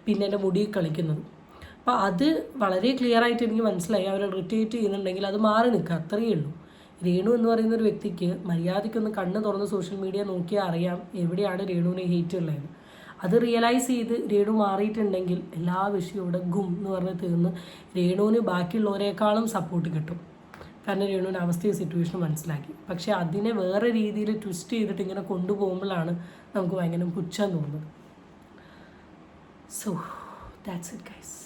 പിന്നെ എൻ്റെ മുടി കളിക്കുന്നതും. അപ്പോൾ അത് വളരെ ക്ലിയർ ആയിട്ട് എനിക്ക് മനസ്സിലായി. അവർ ഇറിറ്റേറ്റ് ചെയ്യുന്നുണ്ടെങ്കിൽ അത് മാറി നിൽക്കുക, അത്രയേ ഉള്ളൂ. രേണു എന്ന് പറയുന്ന ഒരു വ്യക്തിക്ക് മര്യാദയ്ക്കൊന്ന് കണ്ണ് തുറന്ന് സോഷ്യൽ മീഡിയ നോക്കിയാൽ അറിയാം എവിടെയാണ് രേണുവിനെ ഹേറ്റ് ഉള്ളത്. അത് റിയലൈസ് ചെയ്ത് രേണു മാറിയിട്ടുണ്ടെങ്കിൽ എല്ലാ വിഷയവും ഇവിടെ ഗും എന്ന് പറഞ്ഞ് തീർന്ന് രേണുവിന് ബാക്കിയുള്ളവരെക്കാളും സപ്പോർട്ട് കിട്ടും. കാരണം രേണുവിൻ്റെ അവസ്ഥയും സിറ്റുവേഷനും മനസ്സിലാക്കി. പക്ഷേ അതിനെ വേറെ രീതിയിൽ ട്വിസ്റ്റ് ചെയ്തിട്ട് ഇങ്ങനെ കൊണ്ടുപോകുമ്പോഴാണ് നമുക്ക് ഭയങ്കര പുച്ഛം തോന്നുന്നത്. So that's it guys.